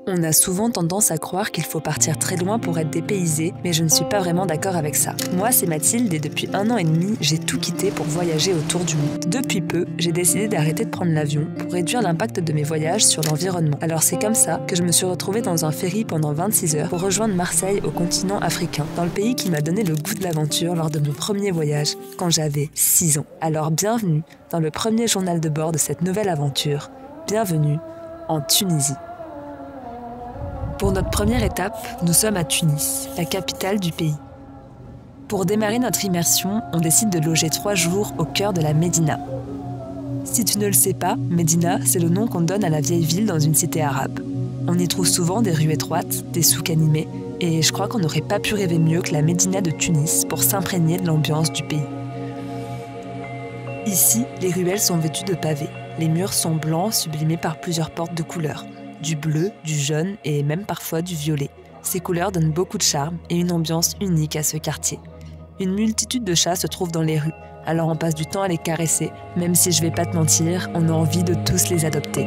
On a souvent tendance à croire qu'il faut partir très loin pour être dépaysé, mais je ne suis pas vraiment d'accord avec ça. Moi, c'est Mathilde et depuis 1 an et demi, j'ai tout quitté pour voyager autour du monde. Depuis peu, j'ai décidé d'arrêter de prendre l'avion pour réduire l'impact de mes voyages sur l'environnement. Alors c'est comme ça que je me suis retrouvée dans un ferry pendant 26 heures pour rejoindre Marseille au continent africain, dans le pays qui m'a donné le goût de l'aventure lors de mon premier voyage, quand j'avais 6 ans. Alors bienvenue dans le premier journal de bord de cette nouvelle aventure. Bienvenue en Tunisie. Pour notre première étape, nous sommes à Tunis, la capitale du pays. Pour démarrer notre immersion, on décide de loger 3 jours au cœur de la Médina. Si tu ne le sais pas, Médina, c'est le nom qu'on donne à la vieille ville dans une cité arabe. On y trouve souvent des rues étroites, des souks animés, et je crois qu'on n'aurait pas pu rêver mieux que la Médina de Tunis pour s'imprégner de l'ambiance du pays. Ici, les ruelles sont vêtues de pavés. Les murs sont blancs, sublimés par plusieurs portes de couleurs. Du bleu, du jaune et même parfois du violet. Ces couleurs donnent beaucoup de charme et une ambiance unique à ce quartier. Une multitude de chats se trouvent dans les rues, alors on passe du temps à les caresser, même si je vais pas te mentir, on a envie de tous les adopter.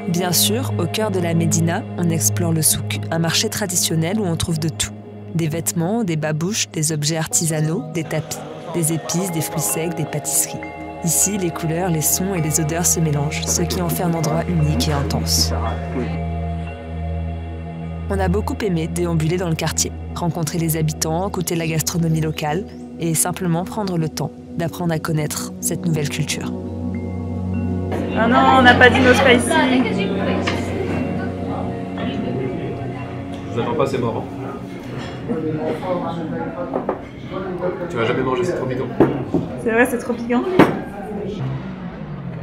Bien sûr, au cœur de la Médina, on explore le souk, un marché traditionnel où on trouve de tout. Des vêtements, des babouches, des objets artisanaux, des tapis, des épices, des fruits secs, des pâtisseries. Ici, les couleurs, les sons et les odeurs se mélangent, ce qui en fait un endroit unique et intense. On a beaucoup aimé déambuler dans le quartier, rencontrer les habitants, goûter la gastronomie locale et simplement prendre le temps d'apprendre à connaître cette nouvelle culture. Ah non, on n'a pas dit no spicy. Je vous attends pas, c'est mort. Tu vas jamais manger, c'est trop piquant. C'est vrai, c'est trop piquant.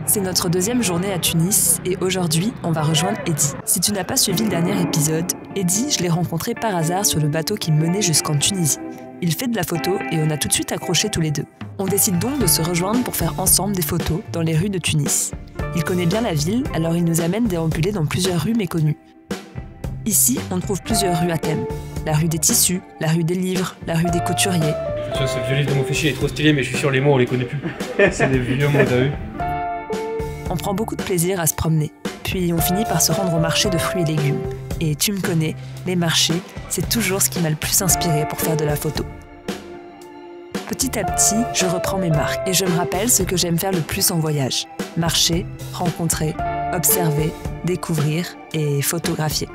C'est notre 2e journée à Tunis et aujourd'hui, on va rejoindre Eddy. Si tu n'as pas suivi le dernier épisode, Eddy, je l'ai rencontré par hasard sur le bateau qui me menait jusqu'en Tunisie. Il fait de la photo et on a tout de suite accroché tous les deux. On décide donc de se rejoindre pour faire ensemble des photos dans les rues de Tunis. Il connaît bien la ville, alors il nous amène déambuler dans plusieurs rues méconnues. Ici, on trouve plusieurs rues à thème. La rue des tissus, la rue des livres, la rue des couturiers. Ce vieux livre de mon fichier est trop stylé, mais je suis sûr les mots on les connaît plus. C'est des vieux mots, t'as vu? On prend beaucoup de plaisir à se promener. Puis on finit par se rendre au marché de fruits et légumes. Et tu me connais, les marchés, c'est toujours ce qui m'a le plus inspiré pour faire de la photo. Petit à petit, je reprends mes marques et je me rappelle ce que j'aime faire le plus en voyage. Marcher, rencontrer, observer, découvrir et photographier.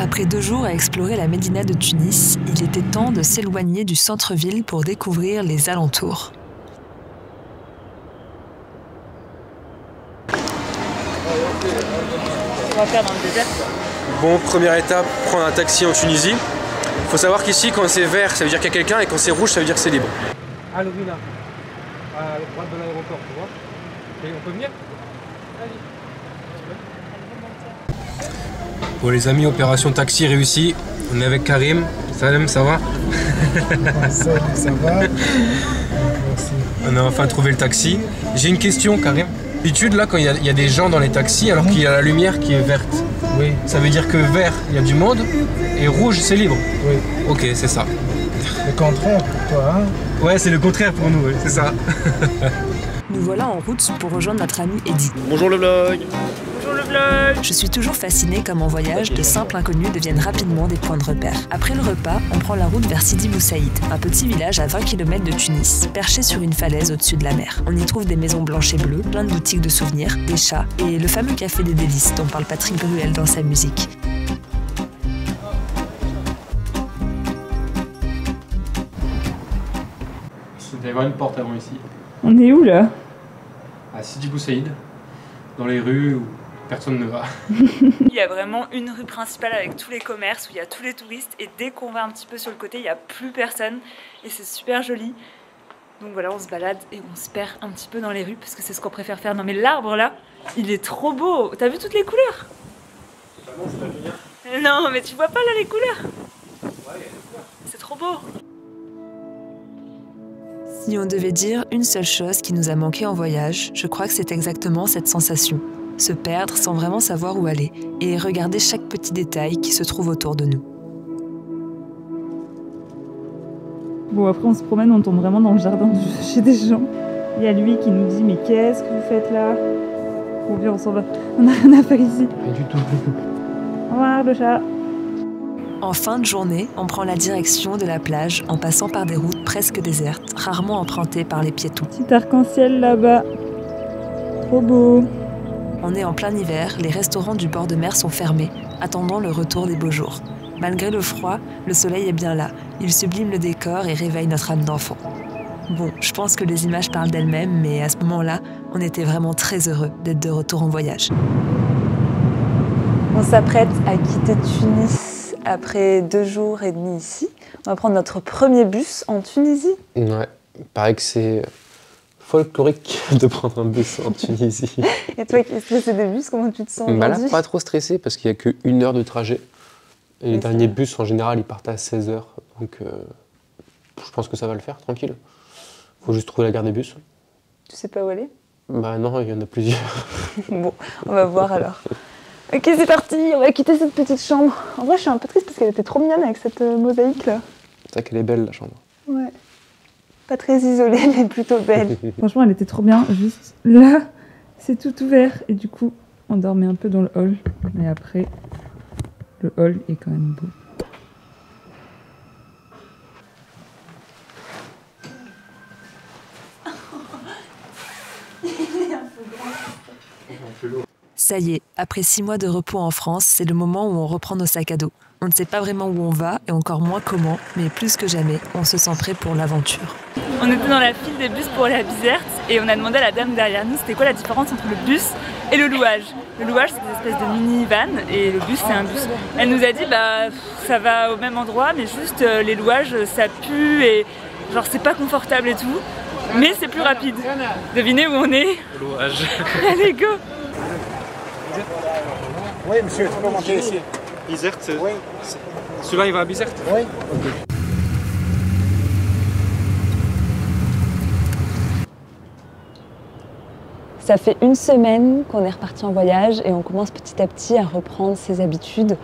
Après 2 jours à explorer la Médina de Tunis, il était temps de s'éloigner du centre-ville pour découvrir les alentours. On va faire dans le désert. Bon, première étape, prendre un taxi en Tunisie. Faut savoir qu'ici, quand c'est vert, ça veut dire qu'il y a quelqu'un, et quand c'est rouge, ça veut dire que c'est libre. À Lovina, à droite de l'aéroport, tu vois. Et on peut venir? Bon les amis, opération taxi réussie. On est avec Karim. Salam, ça va? Salut, ça va? Merci. On a enfin trouvé le taxi. J'ai une question, Karim. D'habitude, là, quand il y a des gens dans les taxis, alors qu'il y a la lumière qui est verte, Oui, ça veut dire que vert, il y a du monde, et rouge, c'est libre. oui. Ok, c'est ça. Le contraire pour toi, hein? Ouais, c'est le contraire pour nous, ouais, c'est ça. Nous voilà en route pour rejoindre notre ami Eddy. Bonjour le vlog. Bonjour le vlog. Je suis toujours fascinée comme en voyage, de simples inconnus deviennent rapidement des points de repère. Après le repas, on prend la route vers Sidi Bou Saïd, un petit village à 20 km de Tunis, perché sur une falaise au-dessus de la mer. On y trouve des maisons blanches et bleues, plein de boutiques de souvenirs, des chats et le fameux café des délices dont parle Patrick Bruel dans sa musique. Il doit y avoir une porte avant ici. On est où là? À Sidi Bou Saïd, dans les rues où personne ne va. Il y a vraiment une rue principale avec tous les commerces où il y a tous les touristes et dès qu'on va un petit peu sur le côté, il n'y a plus personne et c'est super joli. Donc voilà, on se balade et on se perd un petit peu dans les rues parce que c'est ce qu'on préfère faire. Non mais l'arbre là, il est trop beau. T'as vu toutes les couleurs? Non mais tu vois pas là les couleurs? C'est trop beau. Si on devait dire une seule chose qui nous a manqué en voyage, je crois que c'est exactement cette sensation. Se perdre sans vraiment savoir où aller et regarder chaque petit détail qui se trouve autour de nous. Bon après on se promène, on tombe vraiment dans le jardin chez des gens. Il y a lui qui nous dit mais qu'est-ce que vous faites là? Bon viens on s'en va, on n'a rien à faire ici. Pas du tout. Au revoir le chat. En fin de journée, on prend la direction de la plage en passant par des routes presque désertes, rarement empruntées par les piétons. Petit arc-en-ciel là-bas. Trop beau. On est en plein hiver, les restaurants du bord de mer sont fermés, attendant le retour des beaux jours. Malgré le froid, le soleil est bien là. Il sublime le décor et réveille notre âme d'enfant. Bon, je pense que les images parlent d'elles-mêmes, mais à ce moment-là, on était vraiment très heureux d'être de retour en voyage. On s'apprête à quitter Tunis après 2 jours et demi ici. On va prendre notre premier bus en Tunisie. Ouais, il paraît que c'est folklorique de prendre un bus en Tunisie. Et toi qui es stressé des bus, comment tu te sens aujourd'hui? Là, pas trop stressé parce qu'il n'y a que 1 heure de trajet. Et les derniers bus, en général, ils partent à 16h. Donc, je pense que ça va le faire, tranquille. Faut juste trouver la gare des bus. Tu sais pas où aller? Bah non, il y en a plusieurs. Bon, on va voir alors. Ok, c'est parti, on va quitter cette petite chambre. En vrai, je suis un peu triste parce qu'elle était trop mignonne avec cette mosaïque là. C'est vrai qu'elle est belle, la chambre. Ouais. Pas très isolée, mais plutôt belle. Franchement, elle était trop bien. Juste là, c'est tout ouvert. Et du coup, on dormait un peu dans le hall. Mais après, le hall est quand même beau. Ça y est, après 6 mois de repos en France, c'est le moment où on reprend nos sacs à dos. On ne sait pas vraiment où on va et encore moins comment, mais plus que jamais, on se sent prêt pour l'aventure. On était dans la file des bus pour aller à Bizerte et on a demandé à la dame derrière nous c'était quoi la différence entre le bus et le louage. Le louage c'est des espèces de mini-van et le bus c'est un bus. Elle nous a dit bah ça va au même endroit mais juste les louages ça pue et genre c'est pas confortable et tout. Mais c'est plus rapide. Devinez où on est? Louage. Allez go! Oui, monsieur, tu peux monter ici. Bizerte, Oui. Celui-là, il va à Bizerte? Oui. Ça fait 1 semaine qu'on est reparti en voyage et on commence petit à petit à reprendre ses habitudes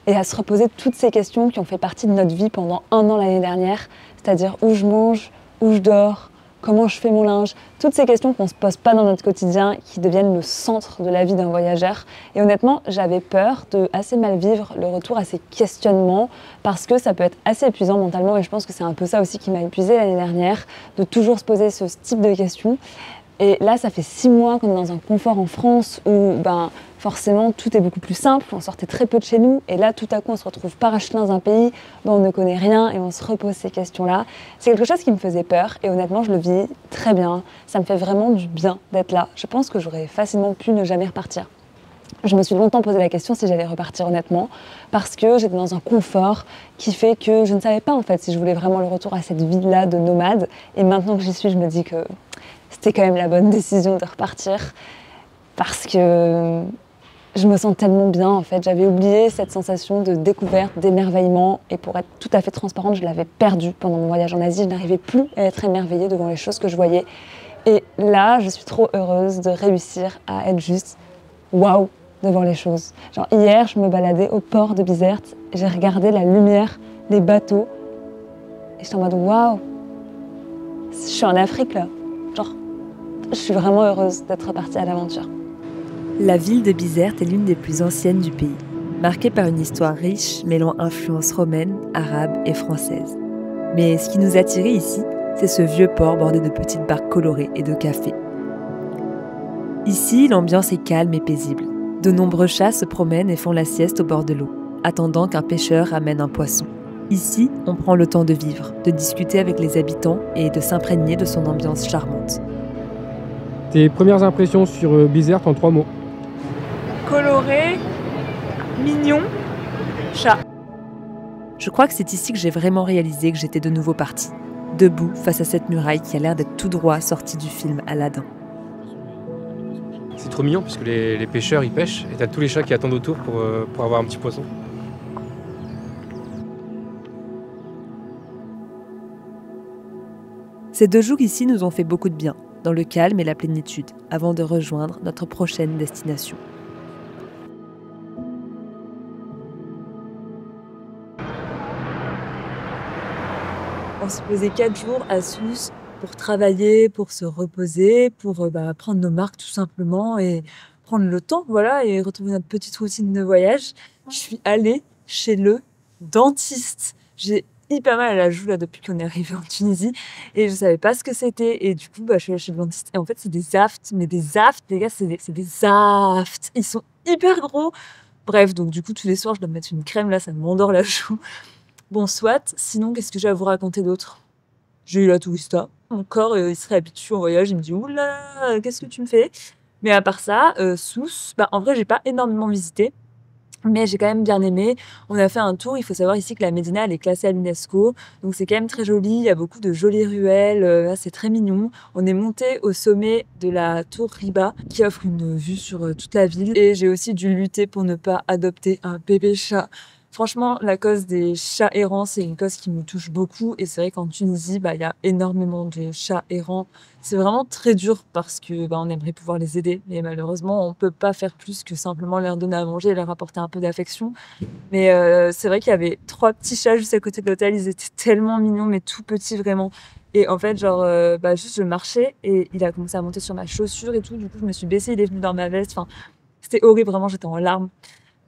et à se reposer toutes ces questions qui ont fait partie de notre vie pendant 1 an l'année dernière, c'est-à-dire où je mange, où je dors, comment je fais mon linge, toutes ces questions qu'on ne se pose pas dans notre quotidien, qui deviennent le centre de la vie d'un voyageur. Et honnêtement, j'avais peur de assez mal vivre le retour à ces questionnements, parce que ça peut être assez épuisant mentalement, et je pense que c'est un peu ça aussi qui m'a épuisée l'année dernière, de toujours se poser ce type de questions. Et là, ça fait 6 mois qu'on est dans un confort en France où forcément tout est beaucoup plus simple, on sortait très peu de chez nous et là tout à coup on se retrouve parachuté dans un pays dont on ne connaît rien et on se repose ces questions-là. C'est quelque chose qui me faisait peur et honnêtement je le vis très bien, ça me fait vraiment du bien d'être là. Je pense que j'aurais facilement pu ne jamais repartir. Je me suis longtemps posé la question si j'allais repartir honnêtement parce que j'étais dans un confort qui fait que je ne savais pas en fait si je voulais vraiment le retour à cette vie-là de nomade et maintenant que j'y suis je me dis que c'était quand même la bonne décision de repartir parce que je me sens tellement bien en fait. J'avais oublié cette sensation de découverte, d'émerveillement et pour être tout à fait transparente, je l'avais perdue pendant mon voyage en Asie. Je n'arrivais plus à être émerveillée devant les choses que je voyais. Et là, je suis trop heureuse de réussir à être juste waouh devant les choses. Genre hier, je me baladais au port de Bizerte, j'ai regardé la lumière des bateaux et j'étais en mode waouh, je suis en Afrique là. Genre, je suis vraiment heureuse d'être partie à l'aventure. La ville de Bizerte est l'une des plus anciennes du pays, marquée par une histoire riche mêlant influences romaines, arabes et françaises. Mais ce qui nous attirait ici, c'est ce vieux port bordé de petites barques colorées et de cafés. Ici, l'ambiance est calme et paisible. De nombreux chats se promènent et font la sieste au bord de l'eau, attendant qu'un pêcheur amène un poisson. Ici, on prend le temps de vivre, de discuter avec les habitants et de s'imprégner de son ambiance charmante. Tes premières impressions sur Bizerte en 3 mots? Coloré, mignon, chat. Je crois que c'est ici que j'ai vraiment réalisé que j'étais de nouveau partie, debout face à cette muraille qui a l'air d'être tout droit sortie du film Aladdin. C'est trop mignon parce que les pêcheurs ils pêchent et t'as tous les chats qui attendent autour pour avoir un petit poisson. Ces 2 jours ici nous ont fait beaucoup de bien, dans le calme et la plénitude, avant de rejoindre notre prochaine destination. On s'est posé 4 jours à Sousse pour travailler, pour se reposer, pour prendre nos marques tout simplement et prendre le temps, voilà, et retrouver notre petite routine de voyage. Je suis allée chez le dentiste. J'ai hyper mal à la joue là depuis qu'on est arrivé en Tunisie et je savais pas ce que c'était et du coup je suis allée chez le dentiste et en fait c'est des aftes, mais des aftes les gars, c'est des aftes, ils sont hyper gros. Bref, donc du coup tous les soirs je dois me mettre une crème là, ça m'endort la joue. Bon soit, sinon qu'est-ce que j'ai à vous raconter d'autre? J'ai eu la tourista, mon corps il se réhabitue en voyage, il me dit oula qu'est-ce que tu me fais? Mais à part ça, Sousse, en vrai j'ai pas énormément visité. Mais j'ai quand même bien aimé. On a fait un tour. Il faut savoir ici que la Médina, elle est classée à l'UNESCO. Donc c'est quand même très joli. Il y a beaucoup de jolies ruelles. C'est très mignon. On est monté au sommet de la tour Riba qui offre une vue sur toute la ville. Et j'ai aussi dû lutter pour ne pas adopter un bébé chat. Franchement, la cause des chats errants, c'est une cause qui me touche beaucoup. Et c'est vrai qu'en Tunisie, il y a énormément de chats errants. C'est vraiment très dur parce que on aimerait pouvoir les aider. Mais malheureusement, on peut pas faire plus que simplement leur donner à manger et leur apporter un peu d'affection. Mais c'est vrai qu'il y avait 3 petits chats juste à côté de l'hôtel. Ils étaient tellement mignons, mais tout petits vraiment. Et en fait, juste je marchais et il a commencé à monter sur ma chaussure et tout. Du coup, je me suis baissée, il est venu dans ma veste. Enfin, c'était horrible, vraiment, j'étais en larmes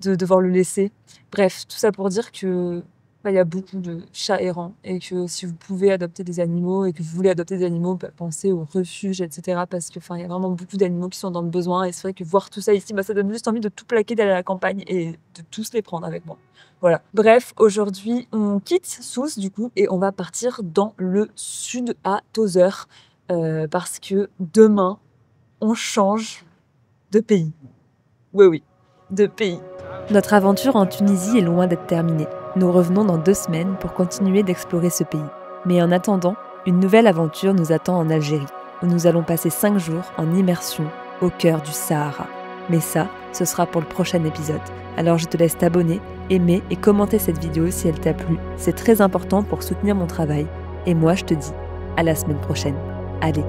de devoir le laisser. Bref, tout ça pour dire que il y a beaucoup de chats errants et que si vous pouvez adopter des animaux et que vous voulez adopter des animaux, pensez aux refuges, etc. Parce que il y a vraiment beaucoup d'animaux qui sont dans le besoin et c'est vrai que voir tout ça ici, ça donne juste envie de tout plaquer, d'aller à la campagne et de tous les prendre avec moi. Voilà. Bref, aujourd'hui, on quitte Sousse du coup et on va partir dans le sud à Tozeur parce que demain, on change de pays. Oui, de pays. Notre aventure en Tunisie est loin d'être terminée. Nous revenons dans 2 semaines pour continuer d'explorer ce pays. Mais en attendant, une nouvelle aventure nous attend en Algérie, où nous allons passer 5 jours en immersion au cœur du Sahara. Mais ça, ce sera pour le prochain épisode. Alors je te laisse t'abonner, aimer et commenter cette vidéo si elle t'a plu. C'est très important pour soutenir mon travail. Et moi, je te dis à la semaine prochaine. Allez,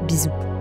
bisous.